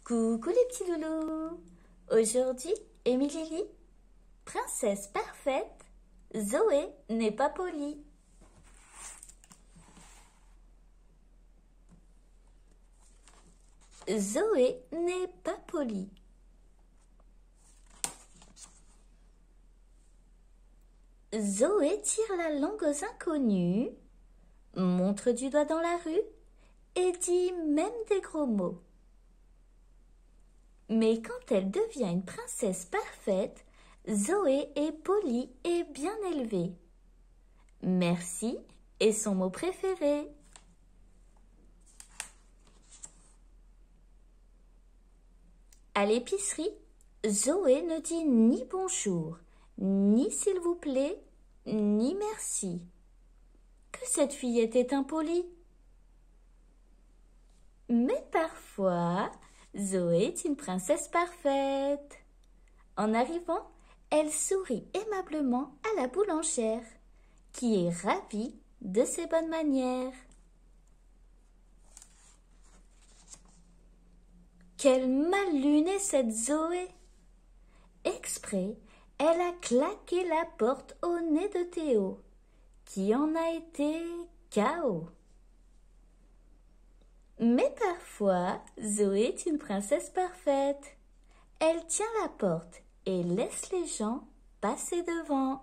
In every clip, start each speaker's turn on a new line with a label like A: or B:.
A: Coucou les petits loulous. Aujourd'hui, Émilie, princesse parfaite, Zoé n'est pas polie. Zoé n'est pas polie. Zoé tire la langue aux inconnus, montre du doigt dans la rue et dit même des gros mots. Mais quand elle devient une princesse parfaite, Zoé est polie et bien élevée. Merci est son mot préféré. À l'épicerie, Zoé ne dit ni bonjour, ni s'il vous plaît, ni merci. Que cette fillette est impolie. Mais parfois, Zoé est une princesse parfaite. En arrivant, elle sourit aimablement à la boulangère, qui est ravie de ses bonnes manières. Quelle mal-lune est cette Zoé! Exprès, elle a claqué la porte au nez de Théo, qui en a été KO. Mais parfois, Zoé est une princesse parfaite. Elle tient la porte et laisse les gens passer devant.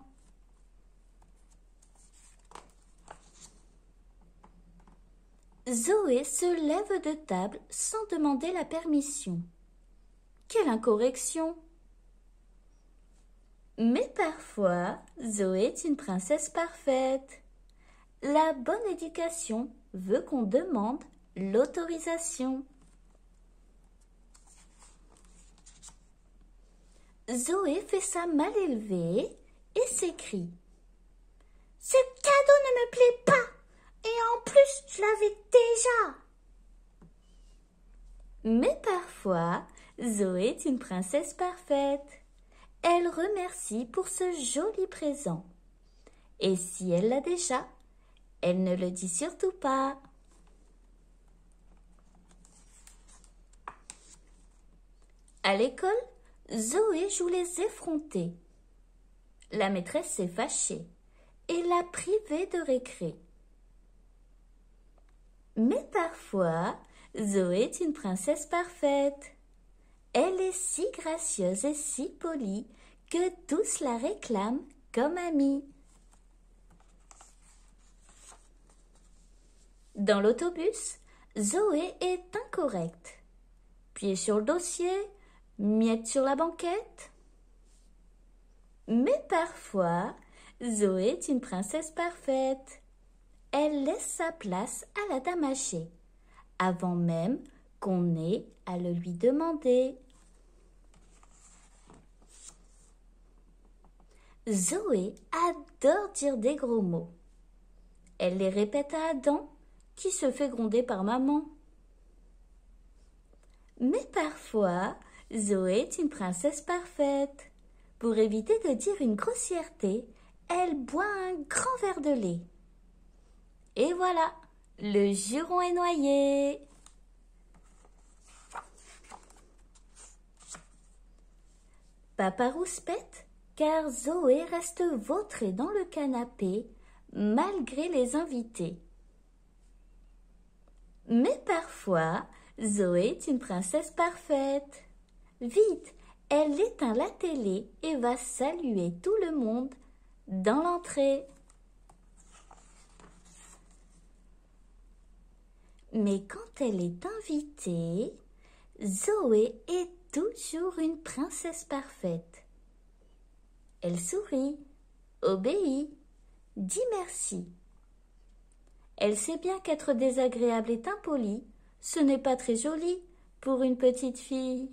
A: Zoé se lève de table sans demander la permission. Quelle incorrection! Mais parfois, Zoé est une princesse parfaite. La bonne éducation veut qu'on demande l'autorisation. Zoé fait sa mal élevée et s'écrie: « Ce cadeau ne me plaît pas, et en plus je l'avais déjà !» Mais parfois, Zoé est une princesse parfaite. Elle remercie pour ce joli présent. Et si elle l'a déjà, elle ne le dit surtout pas. À l'école, Zoé joue les effrontés. La maîtresse s'est fâchée et l'a privée de récré. Mais parfois, Zoé est une princesse parfaite. Elle est si gracieuse et si polie que tous la réclament comme amie. Dans l'autobus, Zoé est incorrecte. Pied sur le dossier, miettes sur la banquette. Mais parfois, Zoé est une princesse parfaite. Elle laisse sa place à la dame hachée, avant même qu'on ait à le lui demander. Zoé adore dire des gros mots. Elle les répète à Adam, qui se fait gronder par maman. Mais parfois, Zoé est une princesse parfaite. Pour éviter de dire une grossièreté, elle boit un grand verre de lait. Et voilà, le juron est noyé. Papa rouspète, car Zoé reste vautrée dans le canapé, malgré les invités. Mais parfois, Zoé est une princesse parfaite. Vite, elle éteint la télé et va saluer tout le monde dans l'entrée. Mais quand elle est invitée, Zoé est toujours une princesse parfaite. Elle sourit, obéit, dit merci. Elle sait bien qu'être désagréable et impoli, ce n'est pas très joli pour une petite fille.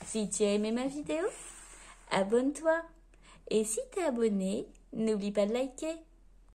A: Si tu as aimé ma vidéo, abonne-toi. Et si tu es abonné, n'oublie pas de liker.